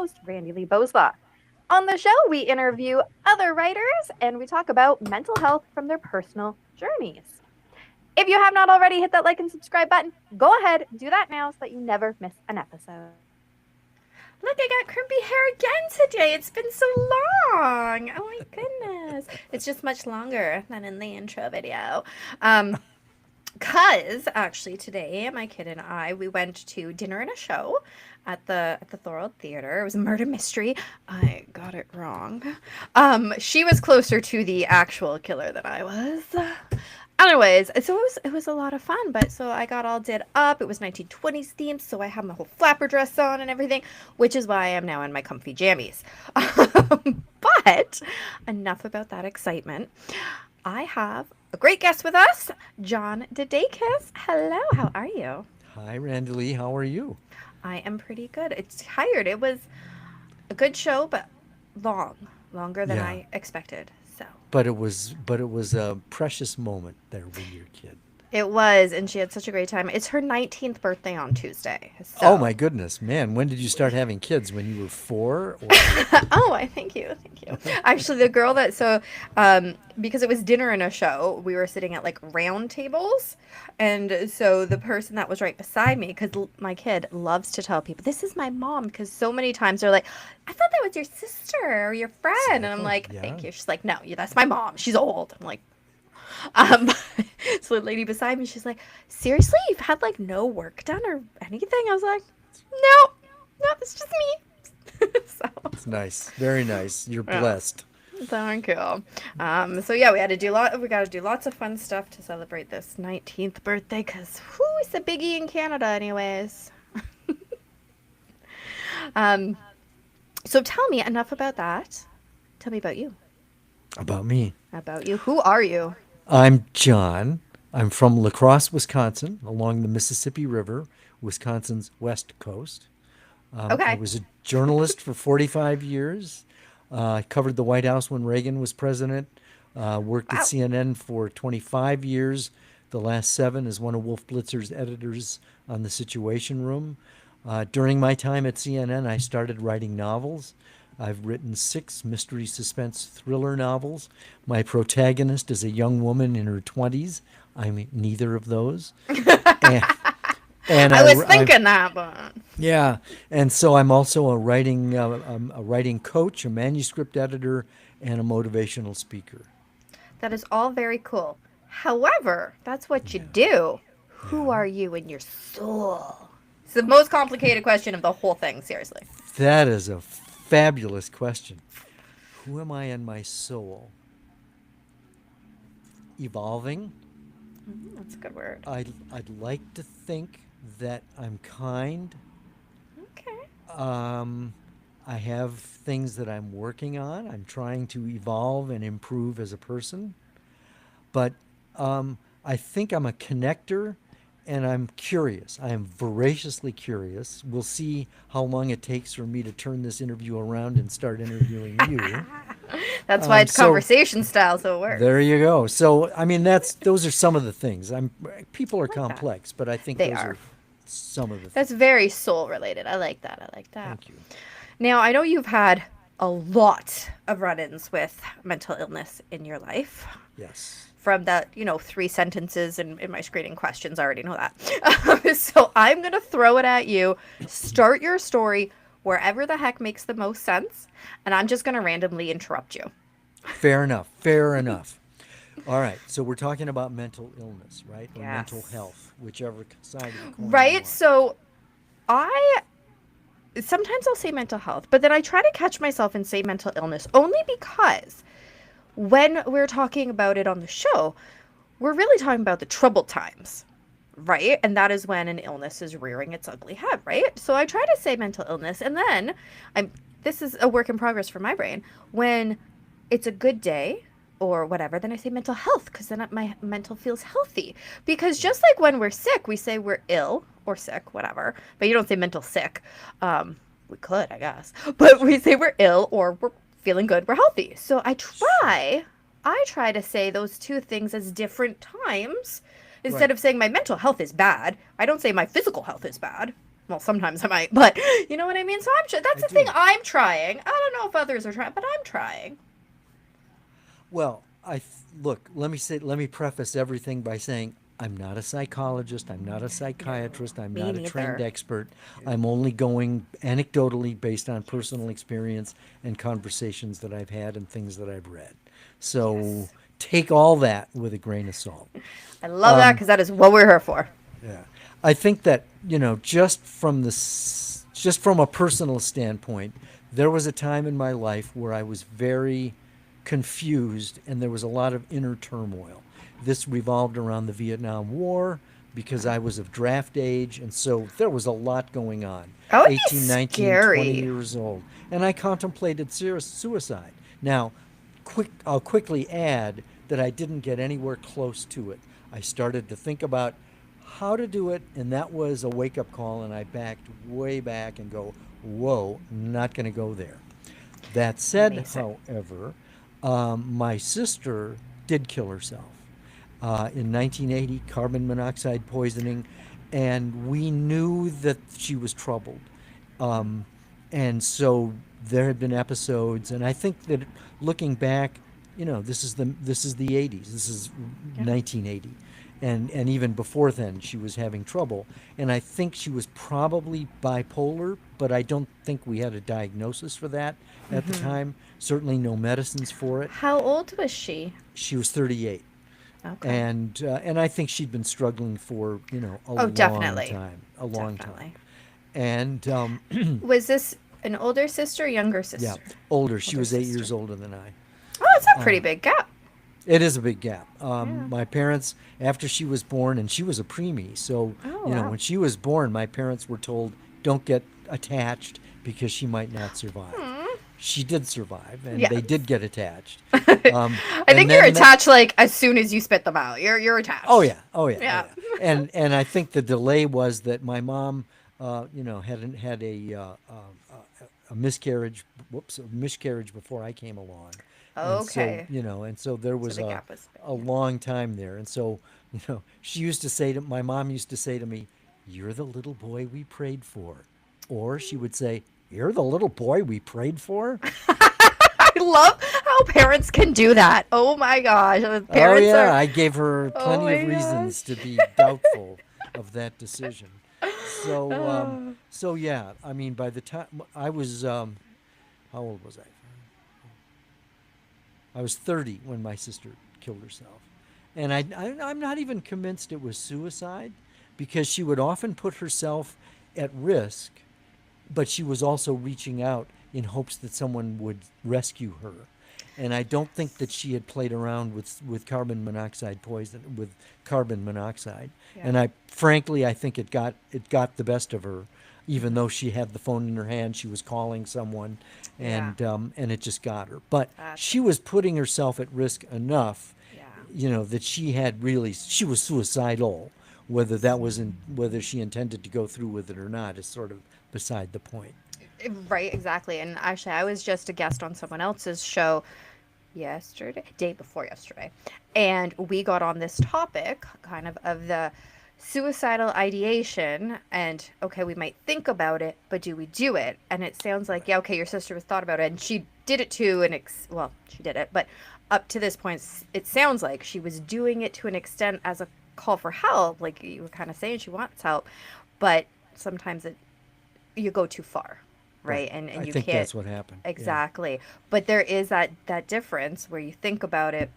host, Randi-lee. On the show, we interview other writers and we talk about mental health from their personal journeys. If you have not already hit that like and subscribe button, go ahead, do that now so that you never miss an episode. Look, I got crimpy hair again today. It's been so long. Oh my goodness. It's just much longer than in the intro video. Because actually today, my kid and I, we went to dinner and a show at the Thorold Theater. It was a murder mystery. I got it wrong. She was closer to the actual killer than I was. Anyways, so it was a lot of fun, but so I got all did up. It was 1920s themed, so I had my whole flapper dress on and everything, which is why I am now in my comfy jammies. But enough about that excitement. I have a great guest with us, John DeDakis. Hello, how are you? Hi, Randi-lee. How are you? I am pretty good. It's tired. It was a good show, but longer than I expected. So. But it was a precious moment there with your kid. It was, and she had such a great time. It's her 19th birthday on Tuesday. So. Oh my goodness, man! When did you start having kids? When you were 4? Or... Thank you. Actually, the girl because it was dinner and a show, we were sitting at like round tables, and so the person that was right beside me, because my kid loves to tell people, "This is my mom," because so many times they're like, "I thought that was your sister or your friend," and I'm like, yeah. "Thank you." She's like, "No, that's my mom. She's old." I'm like. So the lady beside me, she's like, "Seriously, you've had like no work done or anything?" I was like, no, it's just me. So it's nice, very nice. You're blessed. Thank you. So yeah, we got to do lots of fun stuff to celebrate this 19th birthday, because it's a biggie in Canada, anyways. So tell me enough about that. Tell me about you. About me. About you. Who are you? I'm John. I'm from La Crosse, Wisconsin, along the Mississippi River, Wisconsin's west coast. Okay. I was a journalist for 45 years. I covered the White House when Reagan was president. Worked at CNN for 25 years. The last 7 as one of Wolf Blitzer's editors on the Situation Room. During my time at CNN, I started writing novels. I've written 6 mystery-suspense-thriller novels. My protagonist is a young woman in her 20s. I'm neither of those. And I was thinking that, but... Yeah, and so I'm also a writing coach, a manuscript editor, and a motivational speaker. That is all very cool. However, that's what you do. Who are you in your soul? It's the most complicated question of the whole thing, seriously. That is a fabulous question. Who am I in my soul? Evolving. That's a good word. I'd like to think that I'm kind. Okay. I have things that I'm working on. I'm trying to evolve and improve as a person. But I think I'm a connector, and I'm curious. I am voraciously curious. We'll see how long it takes for me to turn this interview around and start interviewing you. That's why it's conversation style, so it works. There you go. So, I mean, those are some of the things. People are complex, but I think those are some of the things. That's very soul related. I like that. Thank you. Now, I know you've had a lot of run-ins with mental illness in your life. Yes. From that, 3 sentences in my screening questions, I already know that. So I'm going to throw it at you. Start your story wherever the heck makes the most sense, and I'm just going to randomly interrupt you. Fair enough. All right, so we're talking about mental illness, right? Or mental health, whichever side of the coin. Right, so sometimes I'll say mental health, but then I try to catch myself and say mental illness only because when we're talking about it on the show, we're really talking about the troubled times, right? And that is when an illness is rearing its ugly head, right? So I try to say mental illness, and then this is a work in progress for my brain. When it's a good day or whatever, then I say mental health, because then my mental feels healthy. Because just like when we're sick, we say we're ill or sick, whatever, but you don't say mental sick. We could, I guess, but we say we're ill or we're feeling good, we're healthy. So I try to say those two things as different times. Instead of saying my mental health is bad, I don't say my physical health is bad, Well, sometimes I might, but you know what I mean? So that's the thing I'm trying. I don't know if others are trying, but I'm trying. Well, look, let me preface everything by saying I'm not a psychologist, I'm not a psychiatrist, I'm Me not a trained neither. expert. I'm only going anecdotally based on personal experience and conversations that I've had and things that I've read. So take all that with a grain of salt. I love that because that is what we're here for. Yeah. I think that, just just from a personal standpoint, there was a time in my life where I was very confused and there was a lot of inner turmoil. This revolved around the Vietnam War because I was of draft age, and so there was a lot going on. That would be 18, 19, 20 scary. years old. And I contemplated serious suicide. Now, I'll quickly add that I didn't get anywhere close to it. I started to think about how to do it, and that was a wake-up call, and I backed way back and go, whoa, not going to go there. That said, Amazing. however, my sister did kill herself in 1980, carbon monoxide poisoning, and we knew that she was troubled. And so there had been episodes, and I think that looking back, this is the 80s. This is 1980, and even before then, she was having trouble. And I think she was probably bipolar, but I don't think we had a diagnosis for that at the time. Certainly, no medicines for it. How old was she? She was 38. Okay. And I think she'd been struggling for a long Definitely. time, a long Definitely. time. And Was this an older sister, younger yeah, sister? older. She Older was 8 sister. years older than I. Oh, it's a pretty big gap. It is a big gap. Yeah. My parents, after she was born, and she was a preemie, so Oh, wow. when she was born, my parents were told, "Don't get attached because she might not survive." She did survive, and they Yes. did get attached. I think you're attached like as soon as you spit them out. You're attached. Oh yeah, oh yeah, Yeah. oh, yeah. And I think the delay was that my mom, had a miscarriage. Whoops, a miscarriage before I came along. Okay. And so, and so there was the gap was big, a long time there. And so, she used to say my mom used to say to me, "You're the little boy we prayed for," or she would say, "You're the little boy we prayed for." I love how parents can do that. Oh my gosh. Parents oh yeah, are I gave her plenty my of reasons to be doubtful of that decision. So yeah, I mean, by the time I was, how old was I? I was 30 when my sister killed herself, and I'm not even convinced it was suicide, because she would often put herself at risk, but she was also reaching out in hopes that someone would rescue her. And I don't think that she had played around with carbon monoxide poison, with carbon monoxide. Yeah. And I think it got the best of her, even though she had the phone in her hand, she was calling someone, and it just got her. But she was putting herself at risk enough, that she was suicidal. Whether she intended to go through with it or not is sort of beside the point. Right, exactly. And actually, I was just a guest on someone else's show day before yesterday, and we got on this topic kind of the suicidal ideation, and okay, we might think about it, but do we do it? And it sounds like, yeah, okay, your sister was thought about it, and she did it to she did it, but up to this point, it sounds like she was doing it to an extent as a call for help, like you were kind of saying she wants help, but sometimes you go too far. Right. And I you think can't. that's what happened. Exactly. Yeah. But there is that difference where you think about it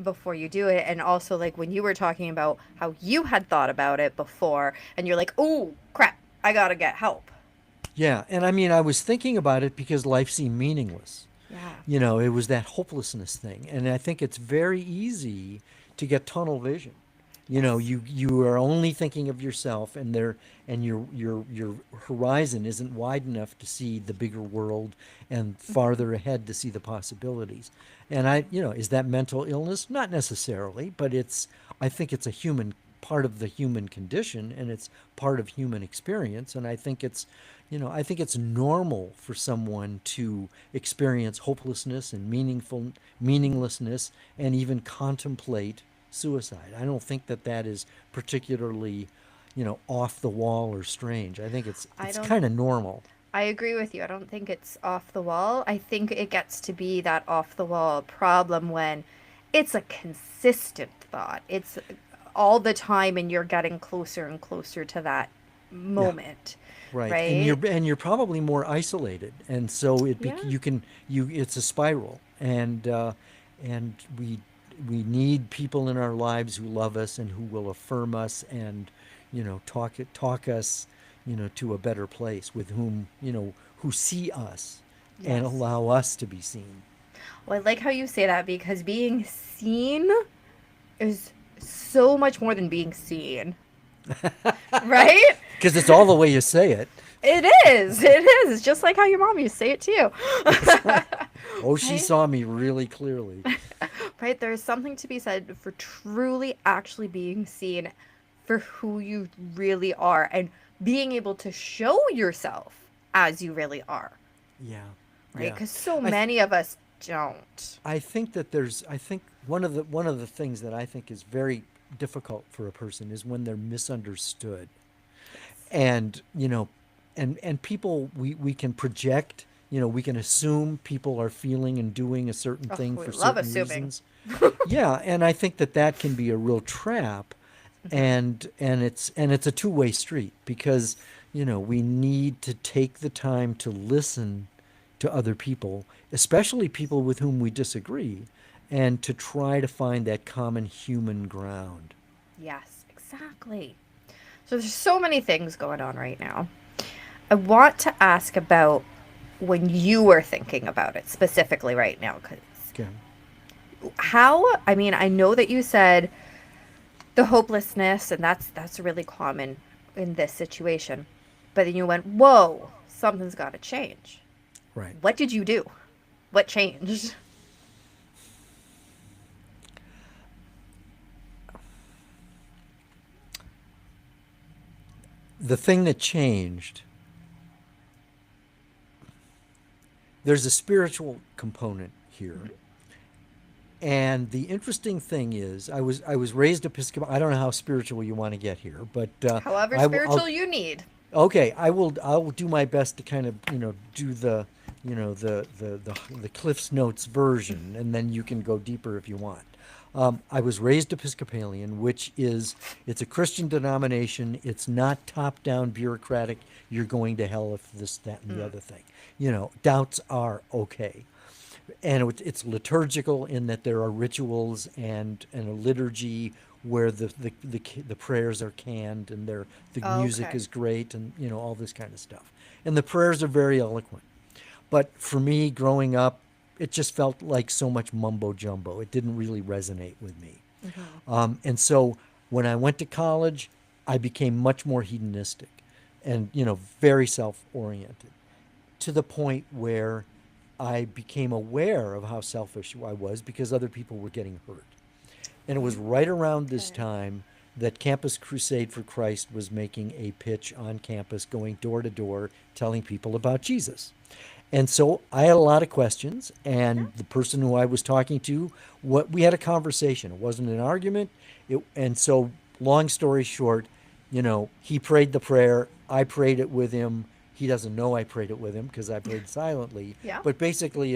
before you do it. And also, like when you were talking about how you had thought about it before and you're like, oh, crap, I got to get help. Yeah. And I mean, I was thinking about it because life seemed meaningless. Yeah. It was that hopelessness thing. And I think it's very easy to get tunnel vision. You are only thinking of yourself, and your horizon isn't wide enough to see the bigger world and farther ahead to see the possibilities. And is that mental illness? Not necessarily, but I think it's a human part of the human condition, and it's part of human experience. And I think it's normal for someone to experience hopelessness and meaninglessness, and even contemplate suicide. I don't think that is particularly, off the wall or strange. I think I it's don't kind of normal. I agree with you. I don't think it's off the wall. I think it gets to be that off the wall problem when it's a consistent thought. It's all the time and you're getting closer and closer to that Yeah. moment, Right. And right? you're probably more isolated. And so Yeah. it's a spiral. And we need people in our lives who love us and who will affirm us and talk us to a better place, with who see us and Yes. allow us to be seen. Well, I like how you say that because being seen is so much more than being seen, right? Because it's all the way you say it. It is. It is. It's just like how your mom used to say it to you. That's right. Oh, she Right? saw me really clearly. Right? There's something to be said for truly actually being seen for who you really are and being able to show yourself as you really are, Yeah. right? Yeah. Because so I th- many of us don't. I think one of the things that I think is very difficult for a person is when they're misunderstood. And and people, we can project, we can assume people are feeling and doing a certain Oh, thing we for love certain assuming. reasons. Yeah, and I think that can be a real trap. And it's a two-way street, because we need to take the time to listen to other people, especially people with whom we disagree, and to try to find that common human ground. Yes, exactly. So there's so many things going on right now. I want to ask about when you were thinking about it specifically right now, because Okay. how, I mean, I know that you said the hopelessness, and that's really common in this situation. But then you went, whoa, something's got to change. Right. What did you do? What changed? The thing that changed, there's a spiritual component here. And the interesting thing is, I was raised Episcopal. I don't know how spiritual you want to get here, but However I'll, spiritual you need. okay, I will do my best to kind of do the Cliff's Notes version, and then you can go deeper if you want. I was raised Episcopalian, which is, it's a Christian denomination. It's not top down bureaucratic. You're going to hell if this, that, and the other thing. Doubts are okay. And it's liturgical in that there are rituals and a liturgy where the prayers are canned, and the music Okay. is great, and all this kind of stuff. And the prayers are very eloquent. But for me, growing up, it just felt like so much mumbo jumbo. It didn't really resonate with me. And so when I went to college, I became much more hedonistic and, very self oriented, to the point where I became aware of how selfish I was because other people were getting hurt. And it was right around this Okay. time that Campus Crusade for Christ was making a pitch on campus, going door to door, telling people about Jesus. And so I had a lot of questions, and the person who I was talking to, we had a conversation. It wasn't an argument. And so, long story short, he prayed the prayer. I prayed it with him. He doesn't know I prayed it with him because I prayed silently. Yeah. But basically,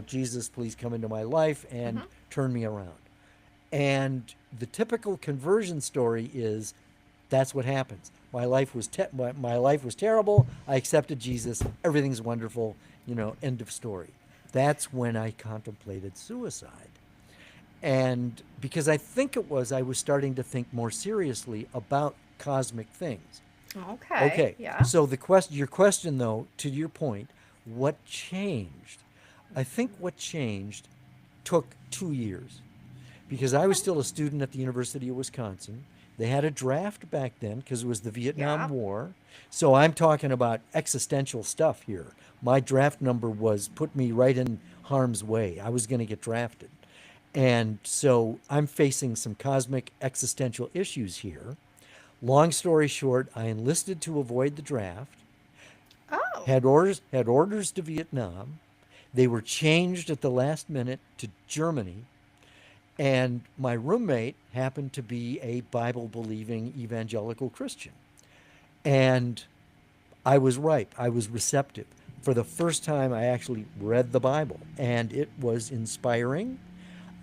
Jesus, please come into my life and Mm-hmm. turn me around. And the typical conversion story is, that's what happens. My life was terrible. I accepted Jesus. Everything's wonderful. End of story. That's when I contemplated suicide. And because I think I was starting to think more seriously about cosmic things. Okay. Okay. Yeah. So your question though, to your point, what changed? I think what changed took 2 years, because I was still a student at the University of Wisconsin. They had a draft back then because it was the Vietnam Yeah. War. So I'm talking about existential stuff here. My draft number put me right in harm's way. I was going to get drafted. And so I'm facing some cosmic existential issues here. Long story short, I enlisted to avoid the draft, Oh. had orders to Vietnam. They were changed at the last minute to Germany. And my roommate happened to be a Bible believing evangelical Christian. And I was ripe, I was receptive. For the first time, I actually read the Bible, and it was inspiring.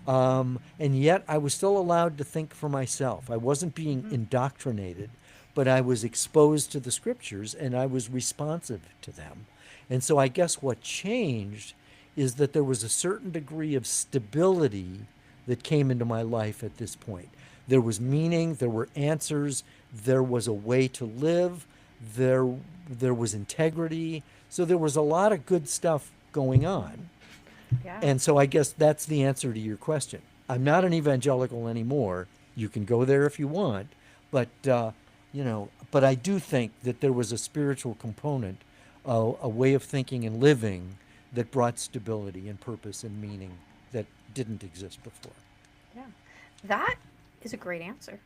And yet, I was still allowed to think for myself. I wasn't being indoctrinated, but I was exposed to the scriptures and I was responsive to them. And so, I guess what changed is that there was a certain degree of stability that came into my life at this point. There was meaning, there were answers, there was a way to live, there was integrity. So there was a lot of good stuff going on. Yeah. And so I guess that's the answer to your question. I'm not an evangelical anymore. You can go there if you want, but but I do think that there was a spiritual component, a way of thinking and living that brought stability and purpose and meaning that didn't exist before. Yeah. That is a great answer.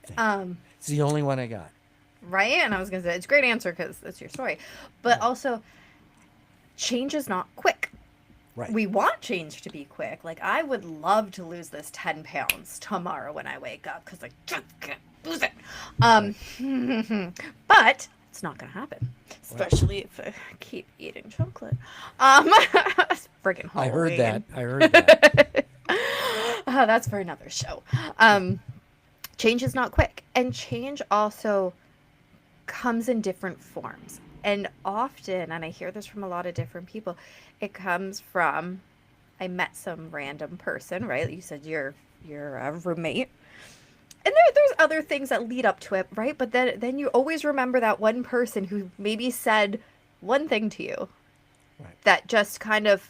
It's the only one I got. Right? And I was going to say, it's a great answer because that's your story. But also, change is not quick. Right. We want change to be quick. Like, I would love to lose this 10 pounds tomorrow when I wake up because I just can't lose it. But it's not going to happen. Especially if I keep eating chocolate. It's friggin' Halloween. I heard that. That's for another show. Change is not quick. And change also comes in different forms. And often, and I hear this from a lot of different people, it comes from, I met some random person, right? You said you're a roommate. And there's other things that lead up to it, right? But then you always remember that one person who maybe said one thing to you that just kind of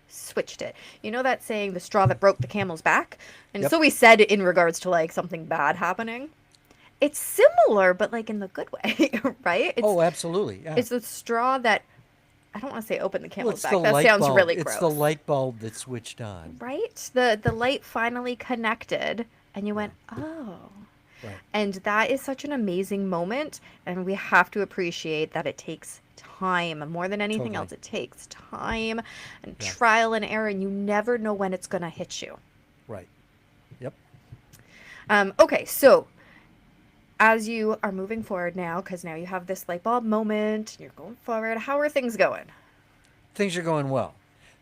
switched it. You know that saying, the straw that broke the camel's back? And so we said in regards to like something bad happening. It's similar, but like in the good way, right? Absolutely. Yeah. It's the straw that, I don't want to say open the camel's back. The That sounds really gross. It's the light bulb that switched on. Right? The light finally connected and you went, oh. Right. And that is such an amazing moment. And we have to appreciate that it takes time. More than anything else, it takes time and trial and error. And you never know when it's going to hit you. Right. Yep. Okay, so as you are moving forward now, because now you have this light bulb moment, you're going forward, how are things going? Things are going well.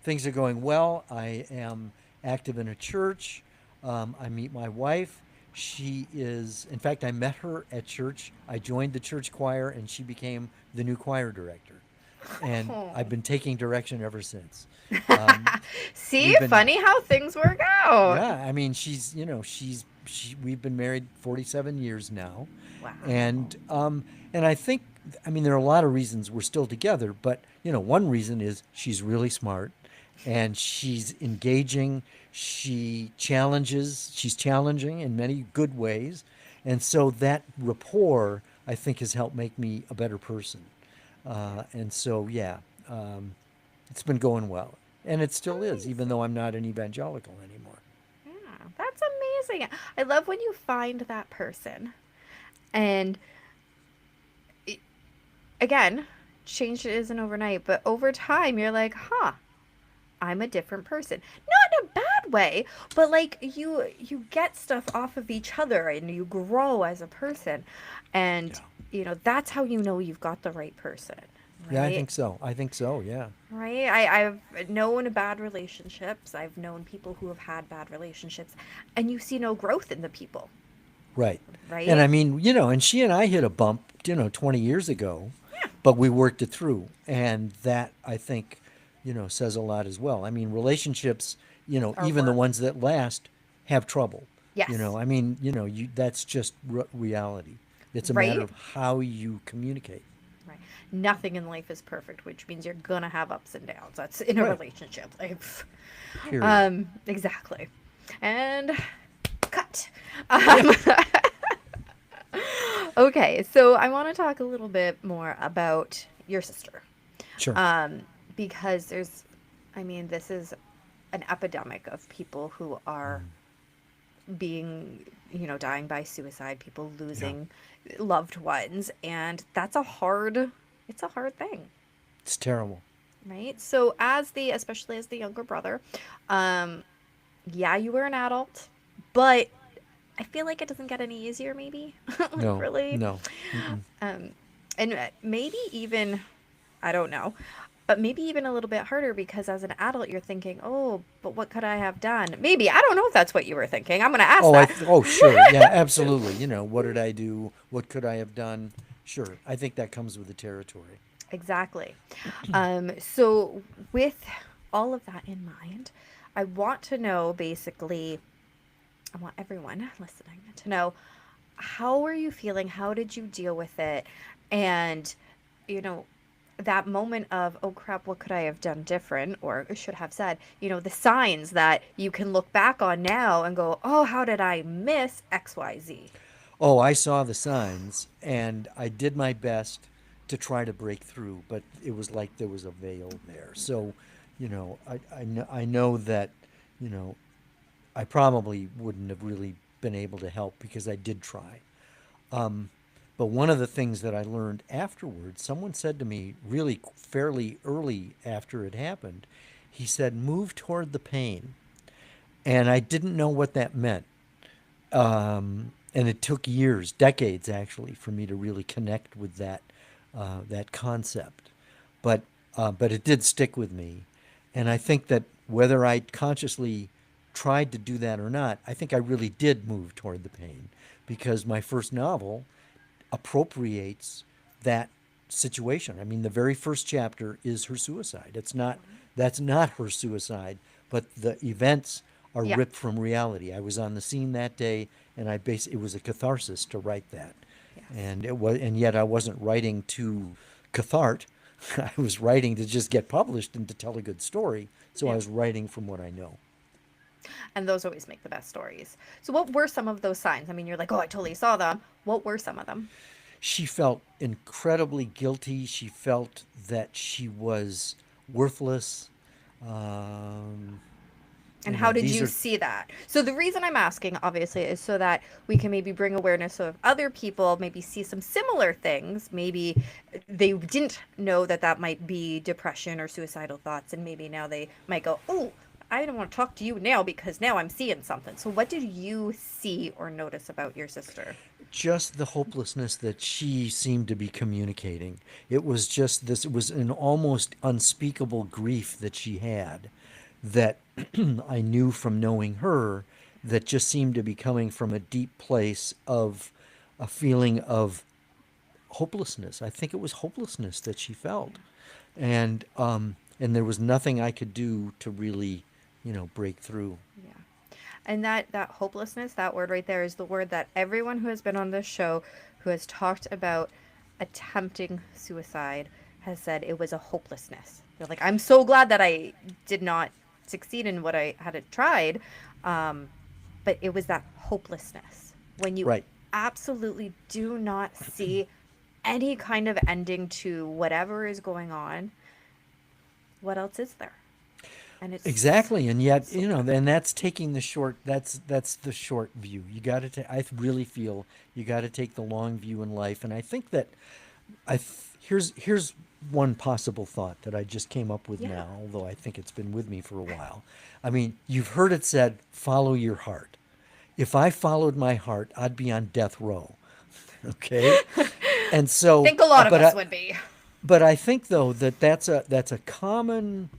Things are going well. I am active in a church. I meet my wife. She is, in fact, I met her at church. I joined the church choir, and she became the new choir director. And I've been taking direction ever since. See, funny how things work out. Yeah, I mean, we've been married 47 years now. Wow. And I think, I mean, there are a lot of reasons we're still together, but, one reason is she's really smart and she's engaging. She's challenging in many good ways. And so that rapport, I think, has helped make me a better person. And so, it's been going well. And it still is, even though I'm not an evangelical anymore. Yeah, that's amazing. I love when you find that person. And again, change isn't overnight, but over time, you're like, I'm a different person. Not in a bad way, but like you get stuff off of each other and you grow as a person. And, that's how you know you've got the right person. Right? Yeah, I think so, yeah. Right? I've known bad relationships. I've known people who have had bad relationships. And you see no growth in the people. Right. Right? And I mean, and she and I hit a bump, 20 years ago. Yeah. But we worked it through. And that, I think, says a lot as well. I mean, relationships, even the ones that last have trouble. Yes. I mean, that's just reality. It's a matter of how you communicate. Right. Nothing in life is perfect, which means you're going to have ups and downs. That's in a relationship. Like, exactly. And cut. Okay, so I want to talk a little bit more about your sister. Sure. Because this is an epidemic of people who are being, dying by suicide, people losing loved ones, and that's it's a hard thing. It's terrible. Right? So especially as the younger brother, yeah, you were an adult, but I feel like it doesn't get any easier, maybe. Like, No, really. no. Mm-mm. Um, and maybe even, I don't know, but maybe even a little bit harder because as an adult, you're thinking, oh, but what could I have done? Maybe. I don't know if that's what you were thinking. I'm going to ask Oh, that. oh, sure. Yeah, absolutely. What did I do? What could I have done? Sure. I think that comes with the territory. Exactly. So, with all of that in mind, I want to know basically, I want everyone listening to know, how were you feeling? How did you deal with it? And, you know, that moment of, oh crap, what could I have done different? Or should have said, the signs that you can look back on now and go, oh, how did I miss XYZ? Oh, I saw the signs and I did my best to try to break through, but it was like there was a veil there. So, I know that, you know, I probably wouldn't have really been able to help because I did try. Um, but one of the things that I learned afterwards, someone said to me really fairly early after it happened, he said, move toward the pain. And I didn't know what that meant. And it took years, decades actually, for me to really connect with that concept. But but it did stick with me, and I think that whether I consciously tried to do that or not, I think I really did move toward the pain because my first novel appropriates that situation. I mean, the very first chapter is her suicide. That's not her suicide, but the events are Yeah. ripped from reality. I was on the scene that day, and it was a catharsis to write that, Yes. and yet I wasn't writing to cathart. I was writing to just get published and to tell a good story. So I Yeah. was writing from what I know. And those always make the best stories. So, what were some of those signs? I mean, you're like, oh, I totally saw them. What were some of them? She felt incredibly guilty. She felt that she was worthless. Um, And how did these you are see that? So the reason I'm asking, obviously, is so that we can maybe bring awareness of other people, maybe see some similar things. Maybe they didn't know that that might be depression or suicidal thoughts, and maybe now they might go, oh, I don't want to talk to you now because now I'm seeing something. So what did you see or notice about your sister? just the hopelessness that she seemed to be communicating. It was just this, it was an almost unspeakable grief that she had that I knew from knowing her that just seemed to be coming from a deep place of a feeling of hopelessness. I think it was hopelessness that she felt. And there was nothing I could do to really, break through. Yeah. And that hopelessness, that word right there is the word that everyone who has been on this show who has talked about attempting suicide has said it was a hopelessness. They're like, I'm so glad that I did not succeed in what I had tried. Um, but it was that hopelessness when you Right. absolutely do not see any kind of ending to whatever is going on. What else is there? And it's Exactly, and yet so sad. and that's taking the short. That's the short view. You got to. I really feel you got to take the long view in life, and I think that here's one possible thought that I just came up with Yeah. now. Although I think it's been with me for a while. I mean, you've heard it said, "Follow your heart." If I followed my heart, I'd be on death row. Okay, and I so, think a lot of but us would be. I think though that that's a common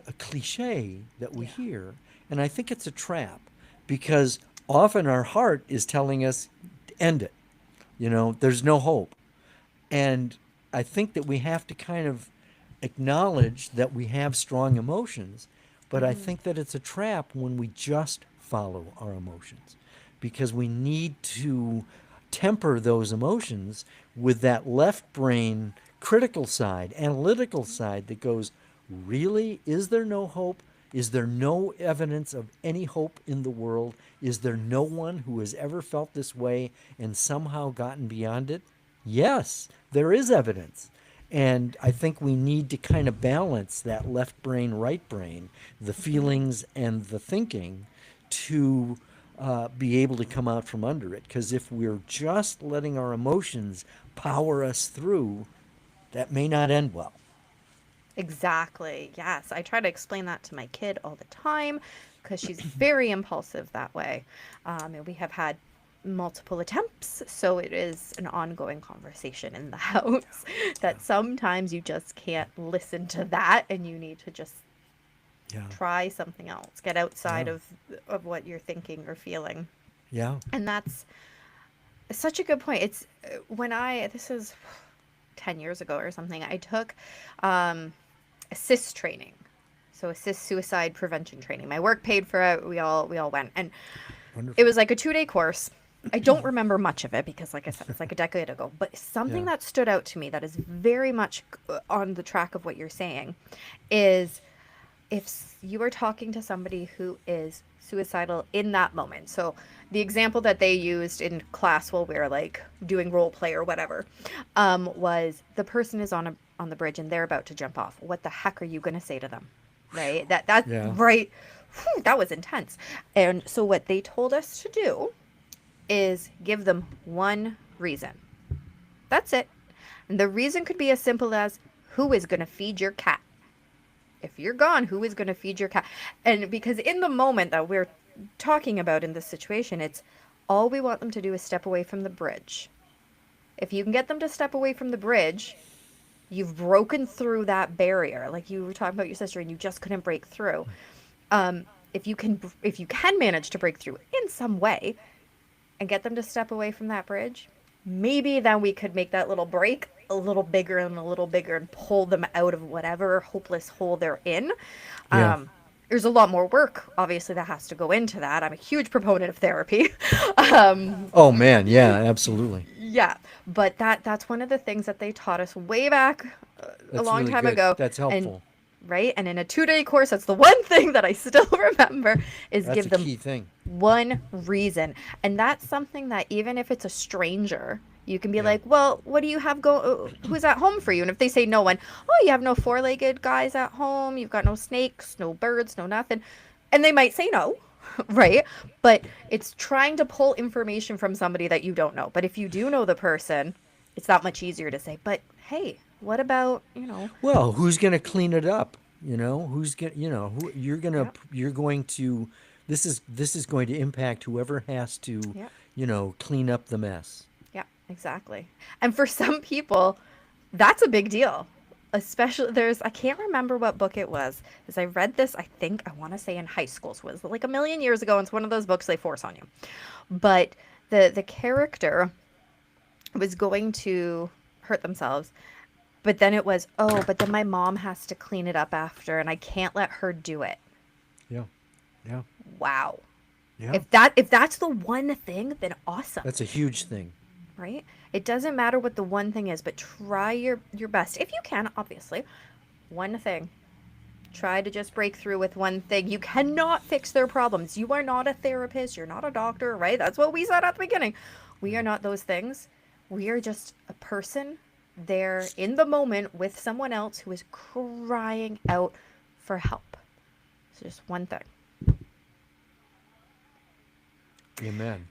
a cliche that we Yeah. hear, and I think it's a trap because often our heart is telling us, end it. There's no hope. And I think that we have to kind of acknowledge that we have strong emotions, but I think that it's a trap when we just follow our emotions because we need to temper those emotions with that left brain critical side, analytical side that goes, really? Is there no hope? Is there no evidence of any hope in the world? Is there no one who has ever felt this way and somehow gotten beyond it? Yes, there is evidence. And I think we need to kind of balance that left brain, right brain, the feelings and the thinking to be able to come out from under it. Because if we're just letting our emotions power us through, that may not end well. Exactly. Yes. I try to explain that to my kid all the time because she's very impulsive that way. And we have had multiple attempts, so it is an ongoing conversation in the house that sometimes you just can't listen to that and you need to just Yeah. try something else, get outside Yeah. of what you're thinking or feeling. Yeah. And that's such a good point. It's when I this is 10 years ago or something, I took assist training. So assist suicide prevention training. My work paid for it. We all went. And it Wonderful. was like a 2-day course. I don't remember much of it because like I said it's like a decade ago, but something Yeah. that stood out to me that is very much on the track of what you're saying is if you are talking to somebody who is suicidal in that moment. So the example that they used in class while we were like doing role play or whatever was the person is on the bridge and they're about to jump off. What the heck are you going to say to them? Right? That Yeah. right. Whew, that was intense. And so what they told us to do is give them one reason. That's it. And the reason could be as simple as who is going to feed your cat? If you're gone, who is going to feed your cat? And because in the moment that we're talking about in this situation, it's all we want them to do is step away from the bridge. If you can get them to step away from the bridge, you've broken through that barrier. Like you were talking about your sister and you just couldn't break through. If you can manage to break through in some way and get them to step away from that bridge, maybe then we could make that little break a little bigger and a little bigger and pull them out of whatever hopeless hole they're in. Yeah. There's a lot more work, obviously, that has to go into that. I'm a huge proponent of therapy. um, Oh man. Yeah. Absolutely. yeah, but that's one of the things that they taught us way back a That's long really time good. ago. That's And helpful. right, and in a 2-day course, that's the one thing that I still remember is That's give a them key thing. one reason. And that's something that even if it's a stranger, you can be Yeah. like, well, what do you have who's at home for you? And if they say no one, oh, you have no four-legged guys at home, you've got no snakes, no birds, no nothing. And they might say no, right? But it's trying to pull information from somebody that you don't know. But if you do know the person, it's that much easier to say, but hey, what about, Well, who's going to clean it up? Who's going who yep, you're going to this is going to impact whoever has to, yep. clean up the mess. Yeah, exactly. And for some people, that's a big deal. Especially I can't remember what book it was, because I read this, I think, I want to say in high school. So it was like a million years ago. And it's one of those books they force on you. But the character was going to hurt themselves. But then it was, oh, but then my mom has to clean it up after, and I can't let her do it. Yeah. Yeah. Wow. Yeah. If that's the one thing, then awesome. That's a huge thing. Right? It doesn't matter what the one thing is, but try your best. If you can, obviously. One thing. Try to just break through with one thing. You cannot fix their problems. You are not a therapist. You're not a doctor, right? That's what we said at the beginning. We are not those things. We are just a person there in the moment with someone else who is crying out for help. So just one thing. Amen.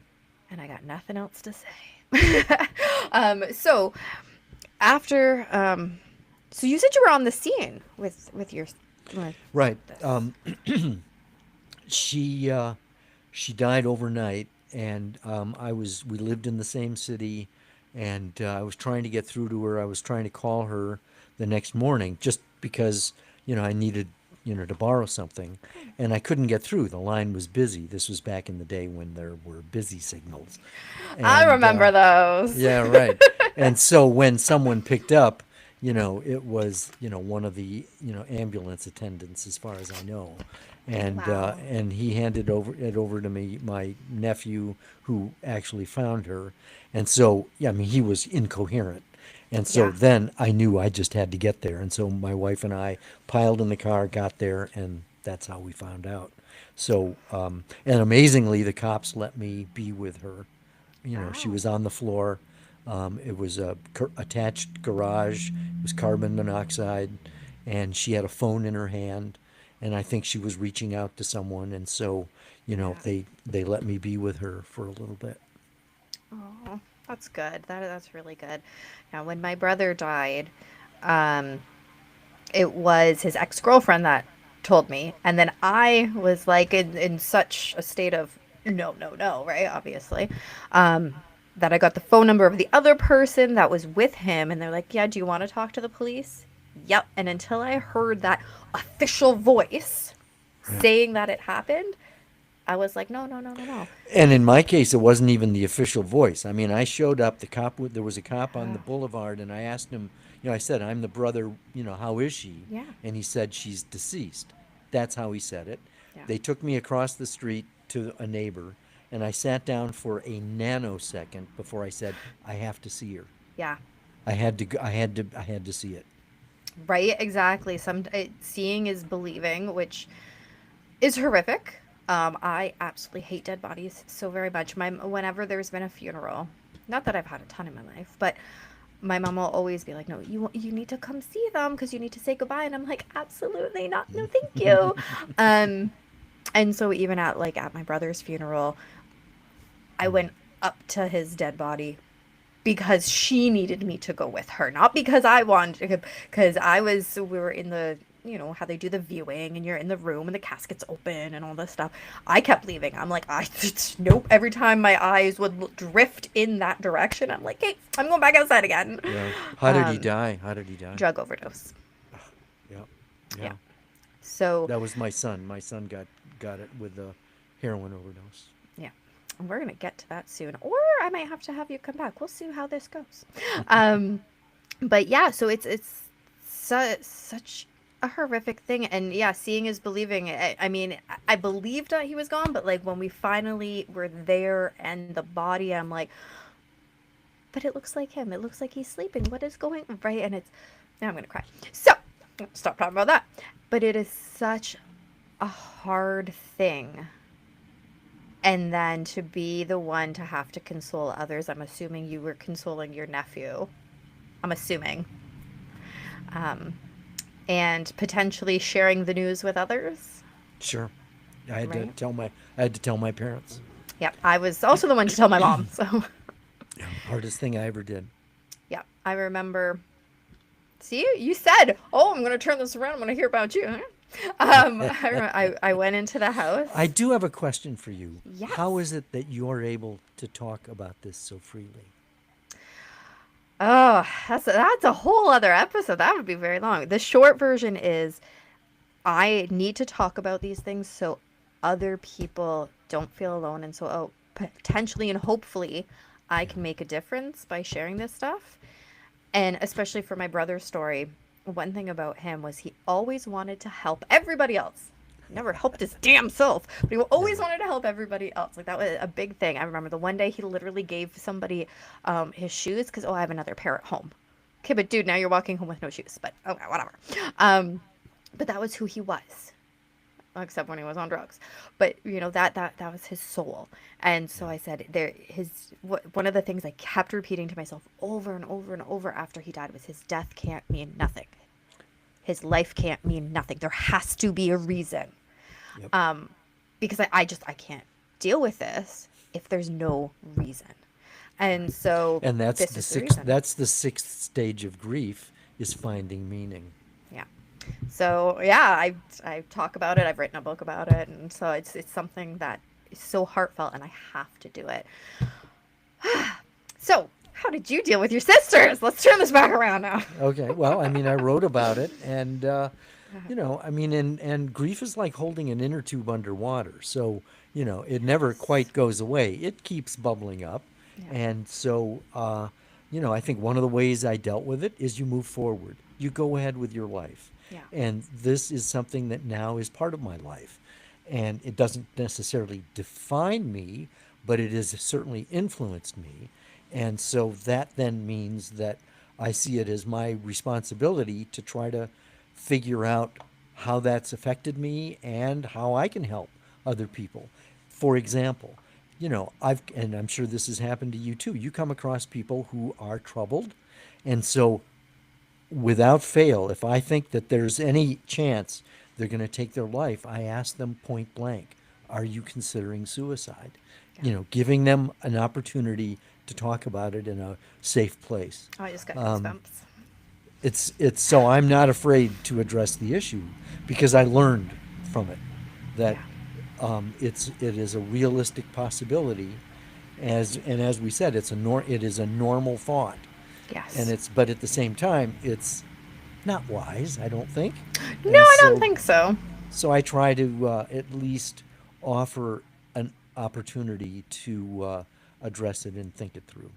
And I got nothing else to say. So after, so you said you were on the scene with your, with Right. this. She died overnight, and we lived in the same city, and I was trying to get through to her. I was trying to call her the next morning just because I needed to borrow something, and I couldn't get through. The line was busy. This was back in the day when there were busy signals. I And remember those. yeah, right. And so when someone picked up, it was, one of the, ambulance attendants, as far as I know. Wow. And he handed it over to me, my nephew, who actually found her. And so, yeah, I mean, he was incoherent. And so Yeah. then I knew I just had to get there. And so my wife and I piled in the car, got there, and that's how we found out. So, and amazingly, the cops let me be with her. She Wow. was on the floor. It was a attached garage. It was carbon monoxide, and she had a phone in her hand. And I think she was reaching out to someone, and so, Yeah. they let me be with her for a little bit. Oh, that's good. That's really good. Now, when my brother died, um, it was his ex-girlfriend that told me. And then I was like in such a state of no, no, no, right? Obviously. That I got the phone number of the other person that was with him. And they're like, yeah, do you want to talk to the police? Yep. And until I heard that official voice saying that it happened, I was like, no, no, no, no, no. And in my case, it wasn't even the official voice. I mean, I showed up. There was a cop on the boulevard, and I asked him. I said, "I'm the brother. How is she?" Yeah. And he said, "She's deceased." That's how he said it. Yeah. They took me across the street to a neighbor, and I sat down for a nanosecond before I said, "I have to see her." Yeah. I had to see it. Right, exactly. Seeing is believing, which is horrific. I absolutely hate dead bodies so very much. Whenever there's been a funeral, not that I've had a ton in my life, but my mom will always be like, "No, you need to come see them because you need to say goodbye," and I'm like, "Absolutely not. No, thank you." And so even at my brother's funeral, I went up to his dead body because she needed me to go with her, not because I wanted to, because we were in the, how they do the viewing and you're in the room and the casket's open and all this stuff. I kept leaving. I'm like, nope. Every time my eyes would drift in that direction, I'm like, hey, I'm going back outside again. Yeah. How did he die? How did he die? Drug overdose. Yeah. Yeah. So that was my son. My son got it with a heroin overdose. Yeah. And we're going to get to that soon. Or I might have to have you come back. We'll see how this goes. But yeah, so it's such a horrific thing. And yeah, seeing is believing. I mean, I believed that he was gone, but when we finally were there and the body, I'm like, but it looks like him. It looks like he's sleeping. What is going right? And now I'm going to cry. So stop talking about that. But it is such a hard thing. And then to be the one to have to console others. I'm assuming you were consoling your nephew. I'm assuming. And potentially sharing the news with others. Sure. I had to tell my parents. Yep. I was also the one to tell my mom. So yeah, hardest thing I ever did. Yeah. I remember. See, you said, "Oh, I'm going to turn this around. I'm going to hear about you." I went into the house. I do have a question for you. Yes. How is it that you're able to talk about this so freely? Oh, that's a whole other episode. That would be very long. The short version is I need to talk about these things so other people don't feel alone. And so potentially and hopefully I can make a difference by sharing this stuff. And especially for my brother's story, one thing about him was he always wanted to help everybody else. He never helped his damn self, but he always wanted to help everybody else. That was a big thing. I remember the one day he literally gave somebody his shoes because, I have another pair at home. Okay, but dude, now you're walking home with no shoes. But okay, whatever. But that was who he was, except when he was on drugs. But that was his soul. And so I said, one of the things I kept repeating to myself over and over and over after he died was his death can't mean nothing. His life can't mean nothing. There has to be a reason. Yep. Because I can't deal with this if there's no reason. And so that's the sixth stage of grief, is finding meaning. Yeah. So yeah, I talk about it. I've written a book about it, and so it's something that is so heartfelt, and I have to do it. So how did you deal with your sisters? Let's turn this back around now. Okay. Well, I mean, I wrote about it, and and grief is like holding an inner tube underwater. So it never quite goes away. It keeps bubbling up, and so I think one of the ways I dealt with it is you move forward. You go ahead with your life. Yeah. And this is something that now is part of my life. And it doesn't necessarily define me, but it has certainly influenced me. And so that then means that I see it as my responsibility to try to figure out how that's affected me and how I can help other people. For example, and I'm sure this has happened to you too, you come across people who are troubled. And so without fail, if I think that there's any chance they're going to take their life, I ask them point blank, are you considering suicide? Yeah. Giving them an opportunity to talk about it in a safe place. Oh, I just got goosebumps. it's so I'm not afraid to address the issue because I learned from it that it is a realistic possibility, as we said, it is a normal thought, and Yes. but at the same time it's not wise, I don't think, No, and I don't so think so. I try to at least offer an opportunity to address it and think it through.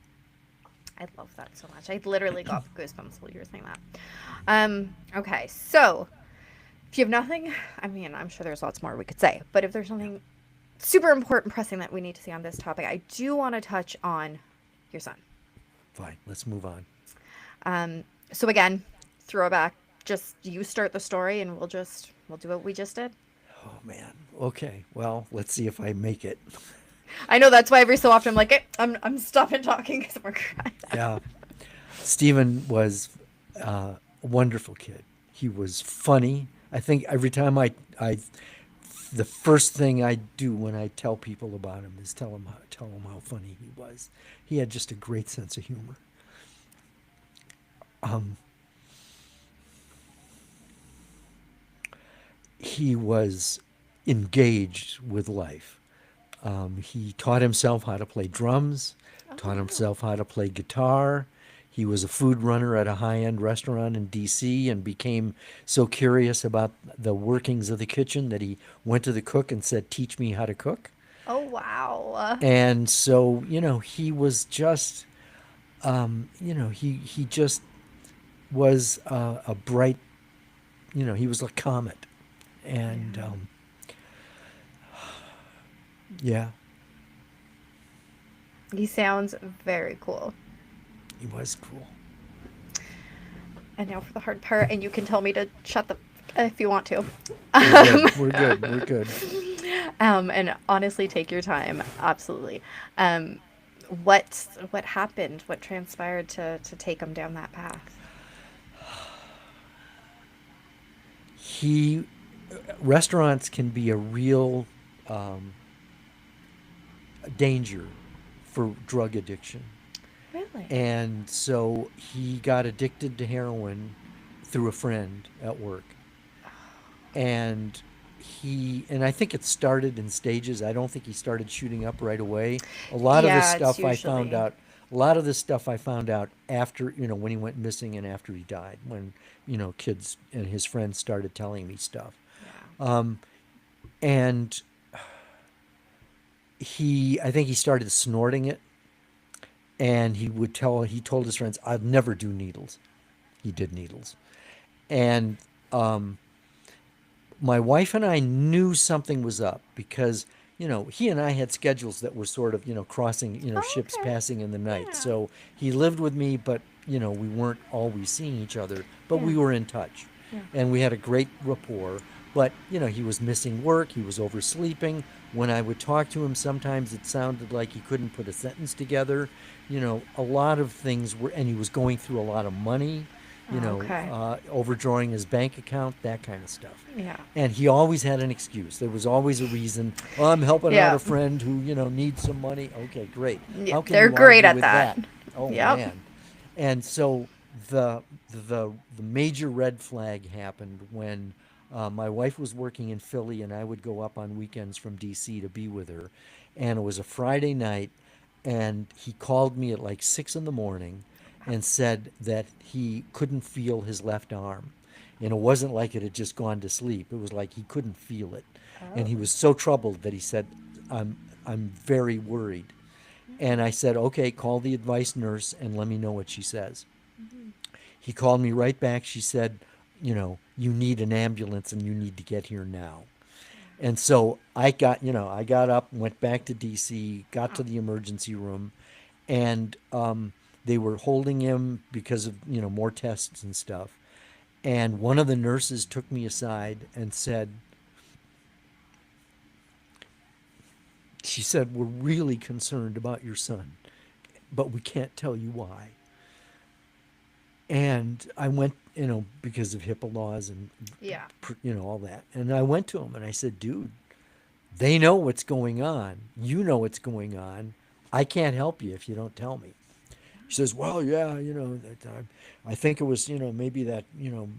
I love that so much. I literally got goosebumps while you were saying that. Okay, so if you have nothing, I mean, I'm sure there's lots more we could say, but if there's something super important, pressing that we need to see on this topic, I do want to touch on your son. Fine, let's move on. So again, throwback. Just you start the story, and we'll do what we just did. Oh man. Okay. Well, let's see if I make it. I know that's why every so often I'm like, hey, I'm stopping talking because we're crying. Yeah. Stephen was a wonderful kid. He was funny. I think every time the first thing I do when I tell people about him is tell him how funny he was. He had just a great sense of humor. He was engaged with life. He taught himself how to play drums, taught himself how to play guitar. He was a food runner at a high-end restaurant in D.C. and became so curious about the workings of the kitchen that he went to the cook and said, "Teach me how to cook." Oh wow. And so, he was just, he just was a bright, he was a comet. And yeah, He sounds very cool. he was cool. And now for the hard part, and you can tell me to shut the if you want to. We're good. We're good. We're good. And honestly, take your time. Absolutely. What happened? What transpired to take him down that path? Restaurants can be a real danger for drug addiction. Really? And so he got addicted to heroin through a friend at work. And I think it started in stages. I don't think he started shooting up right away. A lot of this Yeah, it's stuff I found usually. out, a lot of this stuff I found out after, when he went missing and after he died, when, kids and his friends started telling me stuff. Yeah. And I think he started snorting it, and he told his friends, "I'll never do needles." He did needles. And my wife and I knew something was up because, he and I had schedules that were sort of, crossing, Oh, ships okay. passing in the night. Yeah. So he lived with me, but, we weren't always seeing each other, but we Yeah. were in touch. Yeah. And we had a great rapport. But, he was missing work. He was oversleeping. When I would talk to him, sometimes it sounded like he couldn't put a sentence together. A lot of things and he was going through a lot of money, Okay. overdrawing his bank account, that kind of stuff. Yeah. And he always had an excuse. There was always a reason. Oh, I'm helping out Yeah. a friend who, needs some money. Okay, great. Yeah, How can they're you great argue at with that. that? Oh, Yep. man. And so the major red flag happened when my wife was working in Philly, and I would go up on weekends from D.C. to be with her. And it was a Friday night, and he called me at like 6 in the morning and said that he couldn't feel his left arm. And it wasn't like it had just gone to sleep. It was like he couldn't feel it. And he was so troubled that he said, I'm very worried. And I said, okay, call the advice nurse and let me know what she says. He called me right back. She said, you need an ambulance and you need to get here now. And so I got up, went back to DC, got to the emergency room, and they were holding him because of, more tests and stuff. And one of the nurses took me aside and she said, "We're really concerned about your son, but we can't tell you why." And I went, because of HIPAA laws and, Yeah. all that. And I went to him and I said, "Dude, they know what's going on. You know what's going on. I can't help you if you don't tell me." She says, well, yeah, I think it was, maybe that, little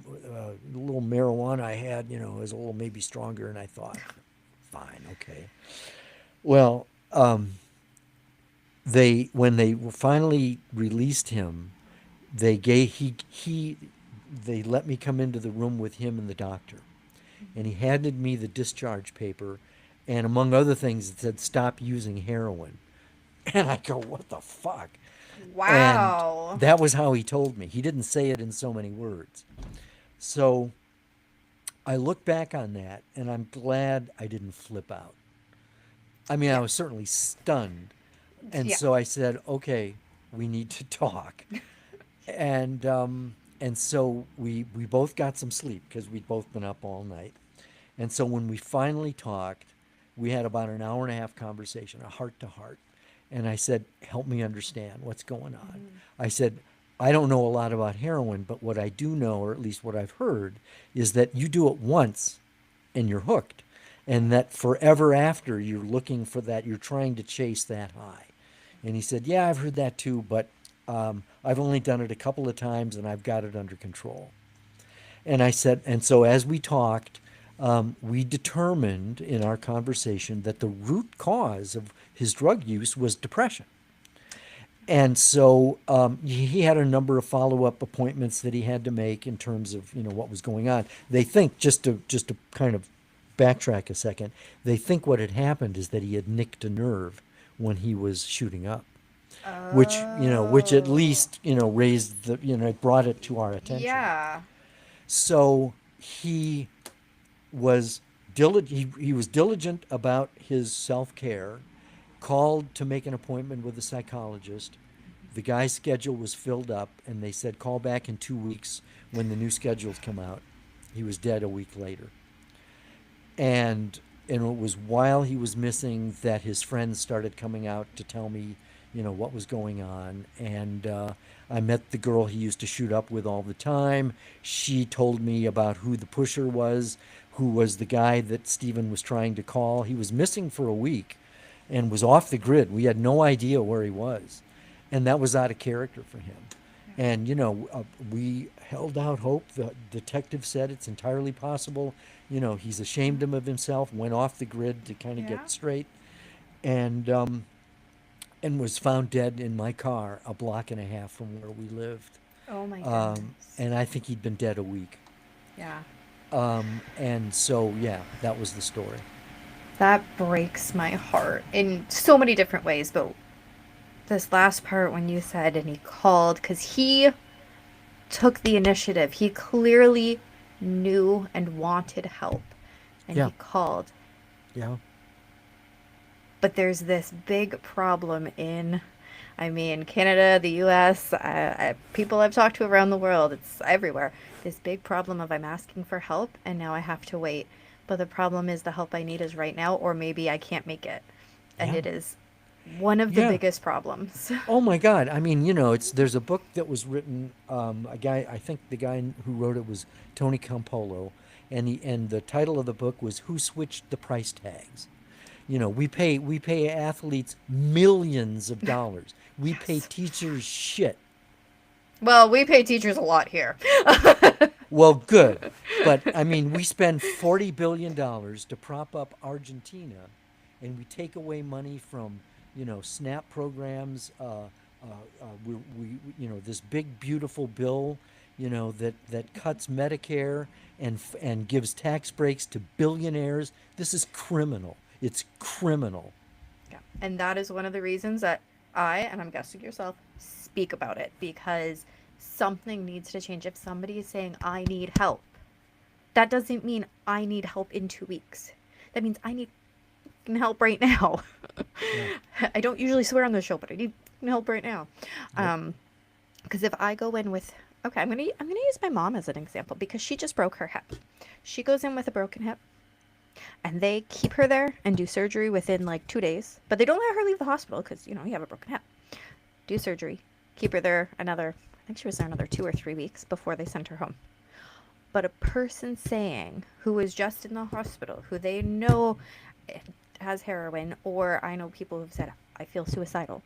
marijuana I had, is a little maybe stronger. And I thought, fine, okay. Well, when they finally released him, they gave they let me come into the room with him and the doctor, and he handed me the discharge paper, and among other things, it said stop using heroin. And I go, what the fuck? And Wow. that was how he told me. He didn't say it in so many words. So I look back on that, and I'm glad I didn't flip out. I mean, I was certainly stunned. And Yeah. so I said, okay, we need to talk. And so we both got some sleep because we'd both been up all night. And so when we finally talked, we had about an hour and a half conversation, a heart to heart. And I said, help me understand what's going on. I said, I don't know a lot about heroin, but what I do know, or at least what I've heard, is that you do it once and you're hooked. And that forever after, you're looking for that, you're trying to chase that high. And he said, yeah, I've heard that too, but I've only done it a couple of times and I've got it under control. And I said, and so as we talked, we determined in our conversation that the root cause of his drug use was depression. And so he had a number of follow-up appointments that he had to make in terms of what was going on. They think, just to kind of backtrack a second, they think what had happened is that he had nicked a nerve when he was shooting up, which at least raised it brought it to our attention. Yeah. So he was diligent. He was diligent about his self-care. Called to make an appointment with a psychologist. The guy's schedule was filled up, and they said call back in 2 weeks when the new schedules come out. He was dead a week later. And it was while he was missing that his friends started coming out to tell me, what was going on. And I met the girl he used to shoot up with all the time. She told me about who the pusher was, who was the guy that Stephen was trying to call. He was missing for a week and was off the grid. We had no idea where he was. And that was out of character for him. And, we held out hope. The detective said it's entirely possible. He's ashamed of himself, went off the grid to kind of get straight, and was found dead in my car a block and a half from where we lived. Oh my goodness. And I think he'd been dead a week. Yeah. And so, yeah, that was the story. That breaks my heart in so many different ways, but this last part when you said, and he called, because he took the initiative. He clearly knew and wanted help, and he called. Yeah. But there's this big problem in, Canada, the U.S., people I've talked to around the world, it's everywhere. This big problem of I'm asking for help, and now I have to wait. But the problem is the help I need is right now, or maybe I can't make it. And it is one of the biggest problems. Oh my God. There's a book that was written, I think the guy who wrote it was Tony Campolo, and the title of the book was Who Switched the Price Tags? We pay athletes millions of dollars. We pay teachers shit. Well, we pay teachers a lot here. Well, good. But, we spend $40 billion to prop up Argentina, and we take away money from, SNAP programs. This big, beautiful bill, that cuts Medicare and gives tax breaks to billionaires. This is criminal. It's criminal. Yeah. And that is one of the reasons that and I'm guessing yourself, speak about it, because something needs to change. If somebody is saying, I need help, that doesn't mean I need help in 2 weeks. That means I need help right now. Yeah. I don't usually swear on the show, but I need help right now. Because if I go in with, okay, I'm gonna use my mom as an example, because she just broke her hip. She goes in with a broken hip, and they keep her there and do surgery within like 2 days, but they don't let her leave the hospital because, you have a broken hip. Do surgery, keep her there I think she was there another 2 or 3 weeks before they sent her home. But a person saying, who is just in the hospital, who they know has heroin, or I know people who've said, I feel suicidal.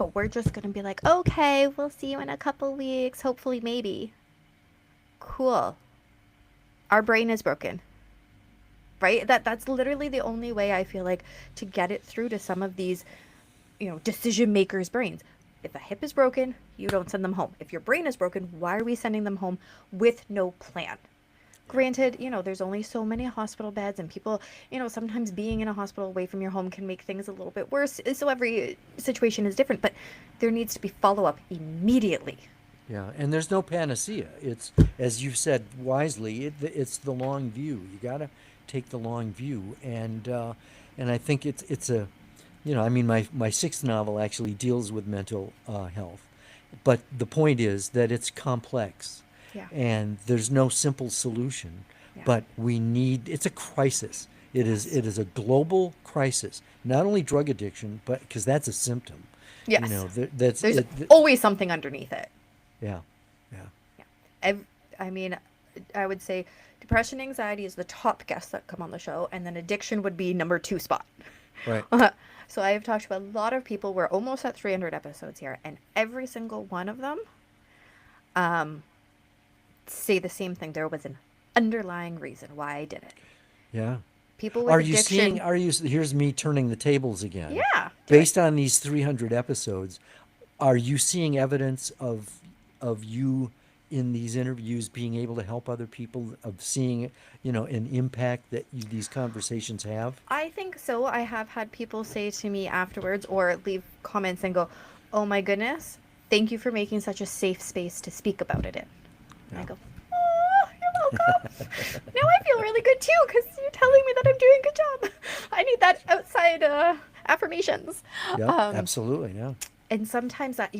but we're just going to be like, okay, we'll see you in a couple weeks. Hopefully, maybe. Cool. Our brain is broken. Right? That's literally the only way I feel like to get it through to some of these, decision makers' brains. If a hip is broken, you don't send them home. If your brain is broken, why are we sending them home with no plan? Granted, there's only so many hospital beds, and people, sometimes being in a hospital away from your home can make things a little bit worse. So every situation is different, but there needs to be follow-up immediately. Yeah, and there's no panacea. It's, as you said wisely, it's the long view. You got to take the long view, and I think it's a, I mean, my sixth novel actually deals with mental health, but the point is that it's complex, Yeah. and there's no simple solution. Yeah. But it's a crisis. It is a global crisis. Not only drug addiction, but because that's a symptom. Yes. There's always something underneath it. Yeah. I mean, I would say depression, anxiety is the top guests that come on the show, and then addiction would be number 2 spot. Right. So I have talked to a lot of people. We're almost at 300 episodes here, and every single one of them say the same thing. There was an underlying reason why I did it. Yeah. People with addiction. Here's me turning the tables again. Yeah. Based on these 300 episodes, are you seeing evidence of you in these interviews being able to help other people, of seeing, an impact that these conversations have? I think so. I have had people say to me afterwards or leave comments and go, "Oh my goodness, thank you for making such a safe space to speak about it in." And I go, "Oh, you're welcome." Now I feel really good too, because you're telling me that I'm doing a good job. I need that outside affirmations. Yeah, absolutely, yeah. And sometimes that,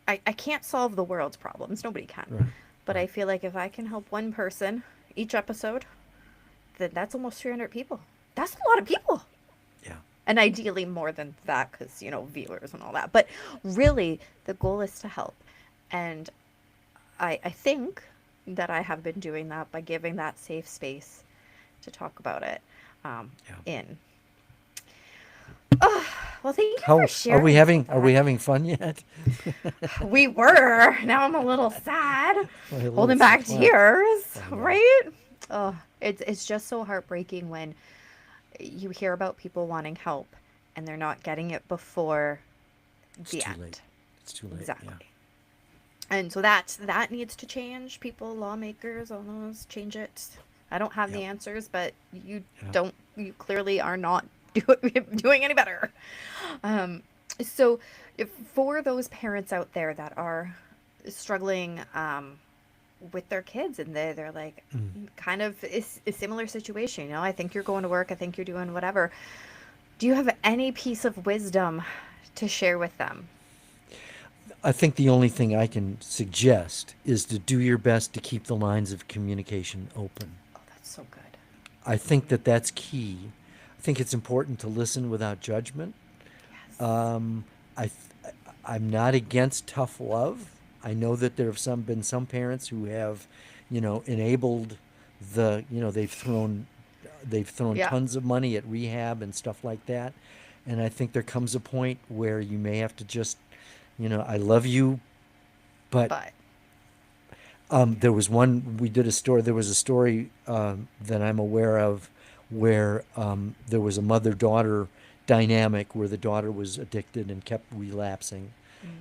I can't solve the world's problems. Nobody can. Right. But I feel like if I can help one person each episode, then that's almost 300 people. That's a lot of people. Yeah. And ideally more than that, because, viewers and all that. But really, the goal is to help. And I think that I have been doing that by giving that safe space to talk about it in. Well, thank you for sharing. Are we having fun yet? We were. Now I'm a little sad. Holding back tears, right? Oh, it's just so heartbreaking when you hear about people wanting help and they're not getting it before the end. Late. It's too late. Exactly. Yeah. And so that needs to change. People, lawmakers, all those, change it. I don't have the answers, but you clearly are not doing any better. So for those parents out there that are struggling with their kids, and they're like kind of a similar situation, I think you're going to work, I think you're doing whatever, do you have any piece of wisdom to share with them? I think the only thing I can suggest is to do your best to keep the lines of communication open. Oh, that's so good. I think that's key. I think it's important to listen without judgment. Yes. I'm not against tough love. I know that there have been some parents who have, enabled they've thrown tons of money at rehab and stuff like that. And I think there comes a point where you may have to just, I love you, but there was a story that I'm aware of where there was a mother-daughter dynamic where the daughter was addicted and kept relapsing.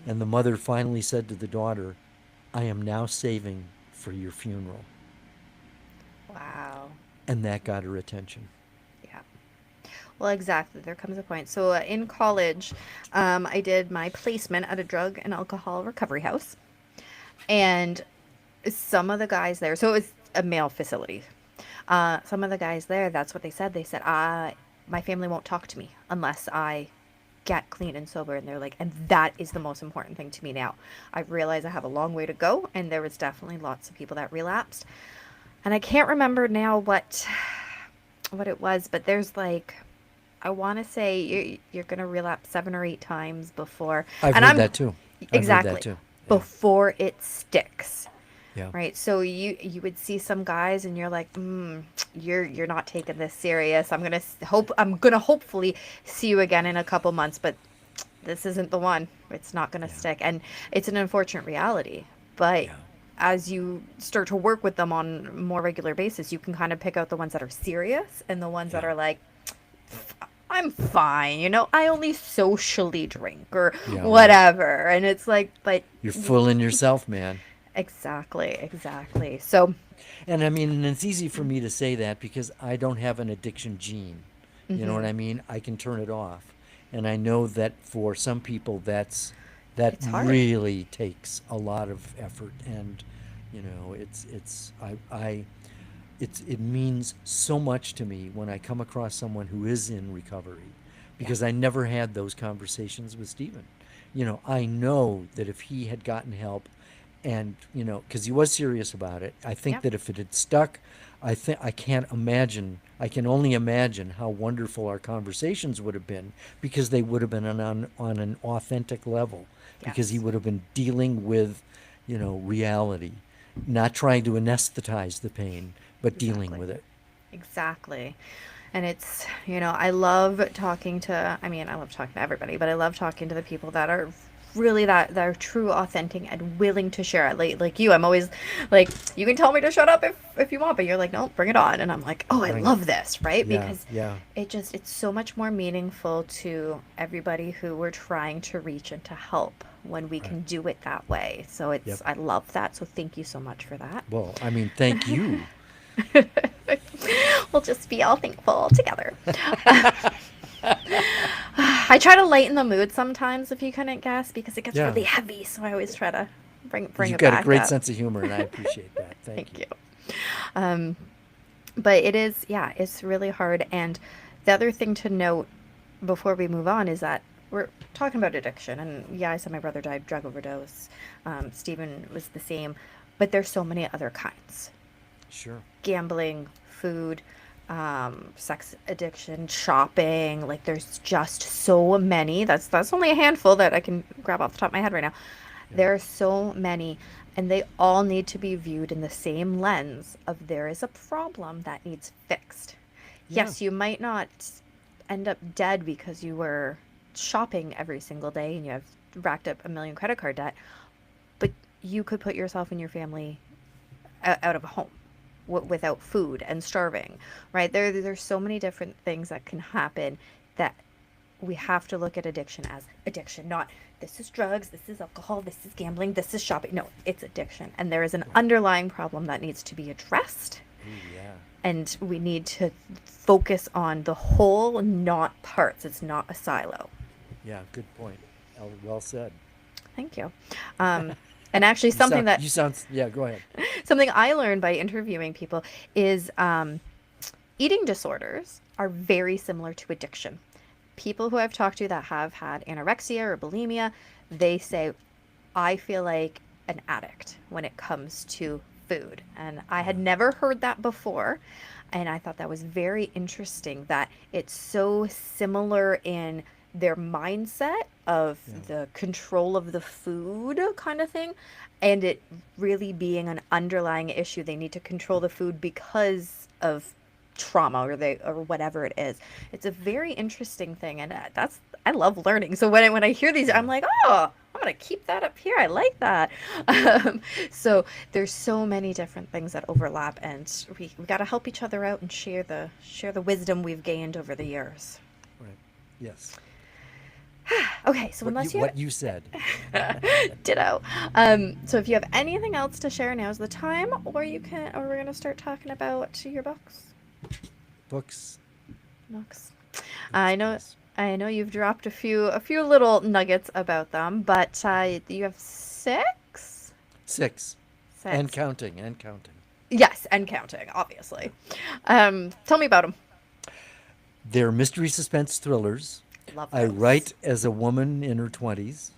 And the mother finally said to the daughter, "I am now saving for your funeral." Wow. And that got her attention. Yeah. Well, exactly. There comes a point. So in college, I did my placement at a drug and alcohol recovery house. And some of the guys there, so it was a male facility. Some of the guys there, that's what they said. They said, my family won't talk to me unless I get clean and sober. And they're like, and that is the most important thing to me now. I realize I have a long way to go. And there was definitely lots of people that relapsed. And I can't remember now what it was, but there's I want to say you're going to relapse 7 or 8 times before. I've heard that too. Exactly. I've heard that too. Yeah. Before it sticks. Yeah. Right. So you would see some guys and you're like, you're not taking this serious. I'm gonna hopefully see you again in a couple months, but this isn't the one. It's not going to Yeah. stick. And it's an unfortunate reality. But Yeah. as you start to work with them on a more regular basis, you can kind of pick out the ones that are serious and the ones that Yeah. are like, I'm fine, I only socially drink or Yeah, right. whatever. And it's like, but You're fooling yourself, man. exactly. So, And I mean, and it's easy for me to say that because I don't have an addiction gene. You know what I mean? I can turn it off. And I know that for some people that it's hard. really takes a lot of effort, and it means so much to me when I come across someone who is in recovery, because I never had those conversations with Stephen. I know that if he had gotten help, and because he was serious about it, I think Yeah. that if it had stuck, I can only imagine how wonderful our conversations would have been, because they would have been on an authentic level, because he Yes. would have been dealing with reality, not trying to anesthetize the pain, but dealing Exactly. with it. Exactly. And it's, I love talking to, I love talking to everybody, but I love talking to the people that are really that are true, authentic, and willing to share it. Like you, I'm always like, you can tell me to shut up if you want, but you're like, no, bring it on. And I'm like, oh, I Bring it. love this, right? Yeah, Because yeah, it's so much more meaningful to everybody who we're trying to reach and to help when we right. can do it that way. So Yep. I love that. So thank you so much for that. Well, I mean, thank you. We'll just be all thankful together. I try to lighten the mood sometimes, if you couldn't guess, because it gets Yeah. really heavy. So I always try to bring You've it got a back great up. sense of humor, and I appreciate that. Thank Thank you. you. Um, but it is, yeah, it's really hard. And the other thing to note before we move on is that we're talking about addiction. And yeah, I said my brother died drug overdose. Stephen was the same. But there's so many other kinds: Sure. gambling, food, sex addiction, shopping. Like there's just so many. That's only a handful that I can grab off the top of my head right now. Yeah. There are so many, and they all need to be viewed in the same lens of there is a problem that needs fixed. Yeah. Yes, you might not end up dead because you were shopping every single day and you have racked up a million credit card debt, but you could put yourself and your family out of a home without food and starving, right? There's so many different things that can happen that we have to look at addiction as addiction, not this is drugs, this is alcohol, this is gambling, this is shopping. No, it's addiction. And there is an underlying problem that needs to be addressed. Ooh, yeah. And we need to focus on the whole, not parts. It's not a silo. Yeah. Good point. Well said. Thank you. And actually, something that Yeah. Go ahead. something I learned by interviewing people is eating disorders are very similar to addiction. People who I've talked to that have had anorexia or bulimia, they say, I feel like an addict when it comes to food. And I had never heard that before. And I thought that was very interesting that it's so similar in their mindset of the control of the food kind of thing, and it really being an underlying issue. They need to control the food because of trauma or whatever it is. It's a very interesting thing, and I love learning. So when I hear these, I'm like, oh, I'm gonna keep that up here. I like that. So there's so many different things that overlap, and we got to help each other out and share the wisdom we've gained over the years. Right. Yes. Okay, so unless What you said. ditto. So if you have anything else to share, now's the time, or we're gonna start talking about your books. Books. Books. I know you've dropped a few little nuggets about them, but you have six. Six. And counting. Yes, and counting, obviously. Tell me about them. They're mystery suspense thrillers. Love I those. write as a woman in her 20s.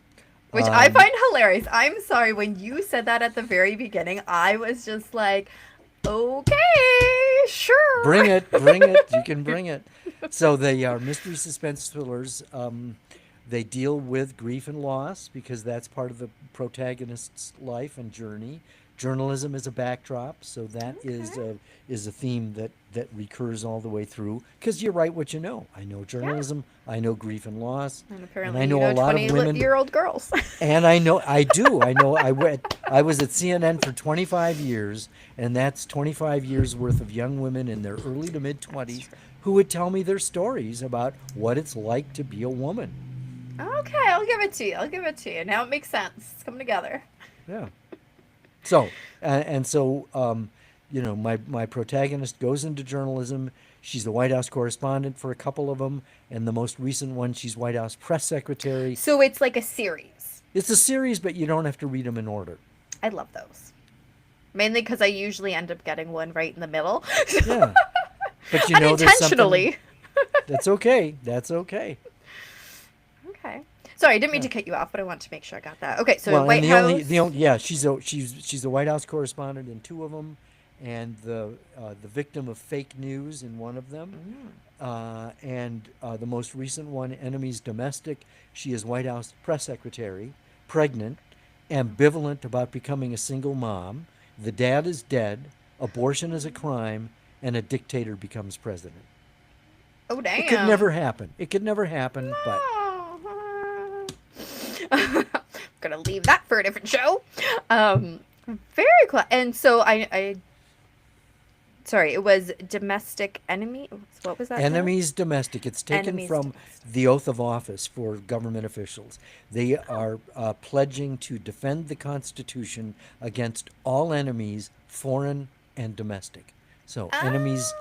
Which I find hilarious. I'm sorry, when you said that at the very beginning, I was just like, okay, sure. Bring it. You can bring it. So they are mystery suspense thrillers. They deal with grief and loss because that's part of the protagonist's life and journey. journalism is a backdrop, so that is a theme that recurs all the way through. Because you're right, what you know. I know journalism. I know grief and loss, And and apparently I know you know a lot of women. 20-year-old girls. And I know I do. I know I was at CNN for 25 years, and that's 25 years worth of young women in their early to mid 20s who would tell me their stories about what it's like to be a woman. Okay, I'll give it to you. I'll give it to you. Now it makes sense. It's coming together. Yeah. So, you know, my protagonist goes into journalism. She's the White House correspondent for a couple of them, and the most recent one, she's White House press secretary. So it's like a series. It's a series, but you don't have to read them in order. I love those. Mainly because I usually end up getting one right in the middle. Yeah. But you know there's something. Unintentionally. That's okay. That's okay. Okay. Sorry, I didn't mean to cut you off, but I want to make sure I got that. Okay, so Well, White and House. yeah, she's a White House correspondent in two of them, and the victim of fake news in one of them, and the most recent one, enemies domestic. She is White House press secretary, pregnant, ambivalent about becoming a single mom. The dad is dead. Abortion is a crime, and a dictator becomes president. Oh, damn. It could never happen. It could never happen, but. I'm gonna leave that for a different show. Very cool. And so sorry, it was domestic enemy. What was that? Enemies domestic. It's taken Enemies from domestic. the oath of office for government officials. They are pledging to defend the Constitution against all enemies, foreign and domestic. So enemies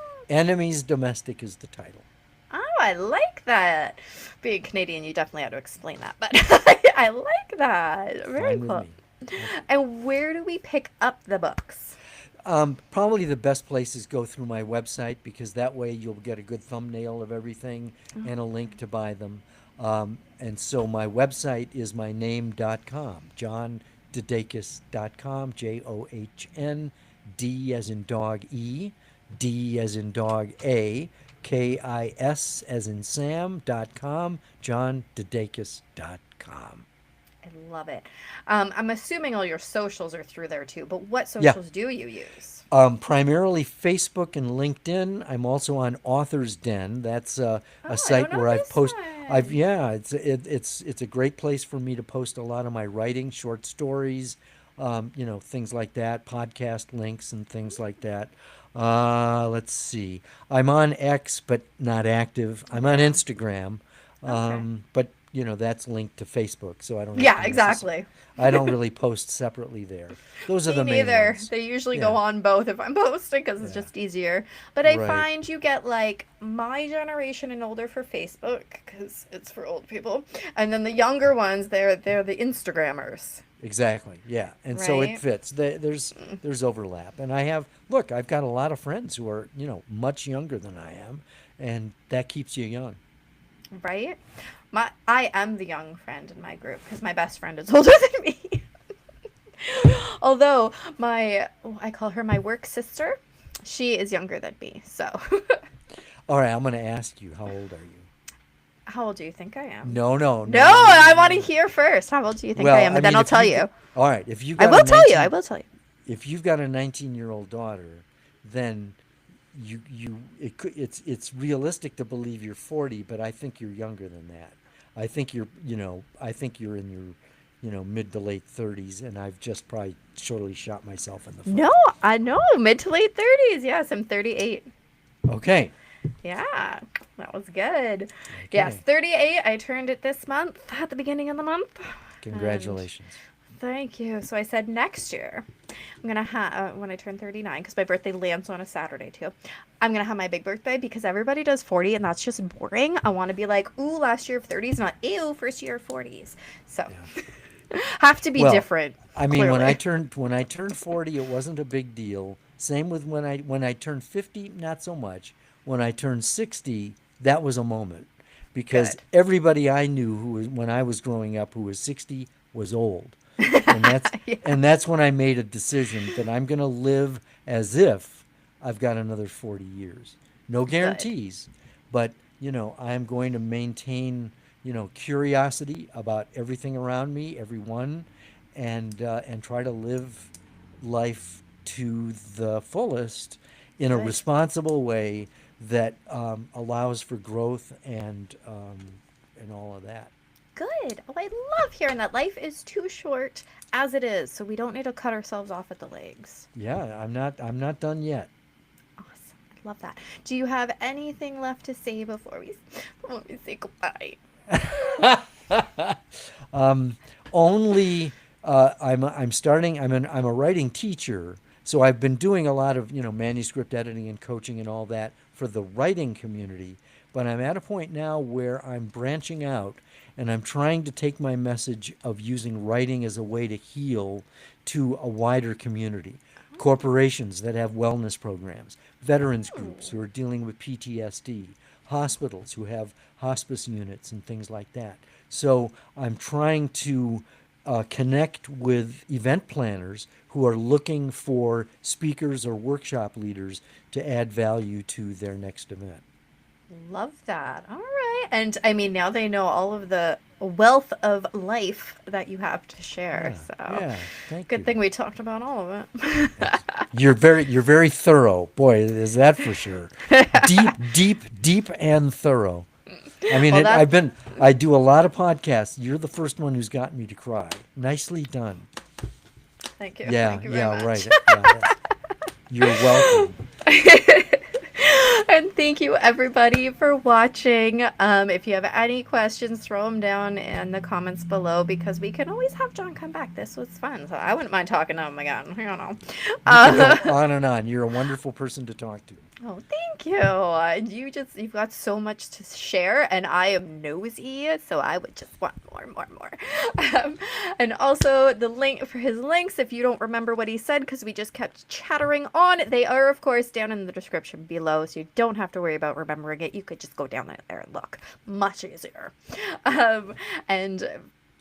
domestic is the title. Oh, I like that. Being Canadian, you definitely had to explain that, but I like that. Very Fine with cool. me. Okay. And where do we pick up the books? Probably the best place is go through my website, because that way you'll get a good thumbnail of everything and a link to buy them. And so my website is my name.com, johndedakis.com, JOHN, D as in dog E, D as in dog A, KIS as in Sam.com, johndedakis.com. I love it. I'm assuming all your socials are through there too, but what socials do you use? Primarily Facebook and LinkedIn. I'm also on Author's Den. That's a site where I've posted. It's a great place for me to post a lot of my writing, short stories, things like that, podcast links and things like that. Let's see. I'm on X, but not active. I'm on Instagram, but that's linked to Facebook, so I don't. Yeah, exactly. I don't really post separately there. Those are the main neither. ones. They usually go on both if I'm posting because it's just easier. But I find you get like my generation and older for Facebook because it's for old people, and then the younger ones they're the Instagrammers. Exactly. Yeah, and so it fits. There's overlap, and I've got a lot of friends who are much younger than I am, and that keeps you young. Right. I am the young friend in my group because my best friend is older than me. Although I call her my work sister, she is younger than me. So. All right, I'm going to ask you, how old are you? How old do you think I am? No. I want to hear first. How old do you think I am? And then I'll tell you. All right, if you. I will tell you. If you've got a 19-year-old daughter, then it's realistic to believe you're 40, but I think you're younger than that. I think you're in your mid to late 30s, and I've just probably totally shot myself in the foot. No, I know, mid to late 30s. Yes, I'm 38. Okay. Yeah, that was good. Okay. Yes, 38. I turned it this month, at the beginning of the month. Congratulations. Thank you. So I said next year, I'm going to have, when I turn 39, because my birthday lands on a Saturday too, I'm going to have my big birthday because everybody does 40 and that's just boring. I want to be like, ooh, last year of 30s, not ew, first year of 40s. So have to be different. I mean, clearly. when I turned 40, it wasn't a big deal. Same with when I turned 50, not so much. When I turned 60, that was a moment because everybody I knew when I was growing up who was 60 was old. And that's when I made a decision that I'm going to live as if I've got another 40 years. No guarantees, but I'm going to maintain curiosity about everything around me, everyone, and try to live life to the fullest in a Good. responsible way that allows for growth and all of that. Good. Oh, I love hearing that. Life is too short as it is, so we don't need to cut ourselves off at the legs. Yeah, I'm not done yet. Awesome. I love that. Do you have anything left to say before we say goodbye? Only I'm starting. I'm a writing teacher, so I've been doing a lot of manuscript editing and coaching and all that for the writing community. But I'm at a point now where I'm branching out and I'm trying to take my message of using writing as a way to heal to a wider community. Corporations that have wellness programs, veterans groups who are dealing with PTSD, hospitals who have hospice units and things like that. So I'm trying to connect with event planners who are looking for speakers or workshop leaders to add value to their next event. Love that. All right. And I mean, now they know all of the wealth of life that you have to share. Yeah, So yeah, thank good you. thing we talked about all of it. Yes. You're very thorough. Boy, is that for sure. Deep, deep, deep and thorough. I mean, Well, I do a lot of podcasts. You're the first one who's gotten me to cry. Nicely done. thank you. Yeah, Thank you very yeah, much. right. Yeah. You're welcome. And thank you everybody for watching. If you have any questions, throw them down in the comments below because we can always have John come back. This was fun, so I wouldn't mind talking to him again. You know. You can go on and on. You're a wonderful person to talk to. Oh, thank you. You've got so much to share, and I am nosy, so I would just want more. And also the link for his links, if you don't remember what he said, because we just kept chattering on, they are, of course, down in the description below, so you don't have to worry about remembering it. You could just go down there and look. Much easier. And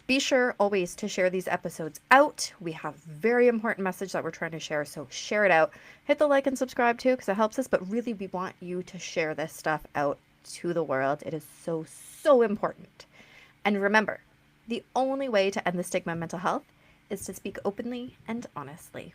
be sure always to share these episodes out. We have very important message that we're trying to share, so share it out. Hit the like and subscribe too, because it helps us, but really we want you to share this stuff out to the world. It is so important. And remember, the only way to end the stigma of mental health is to speak openly and honestly.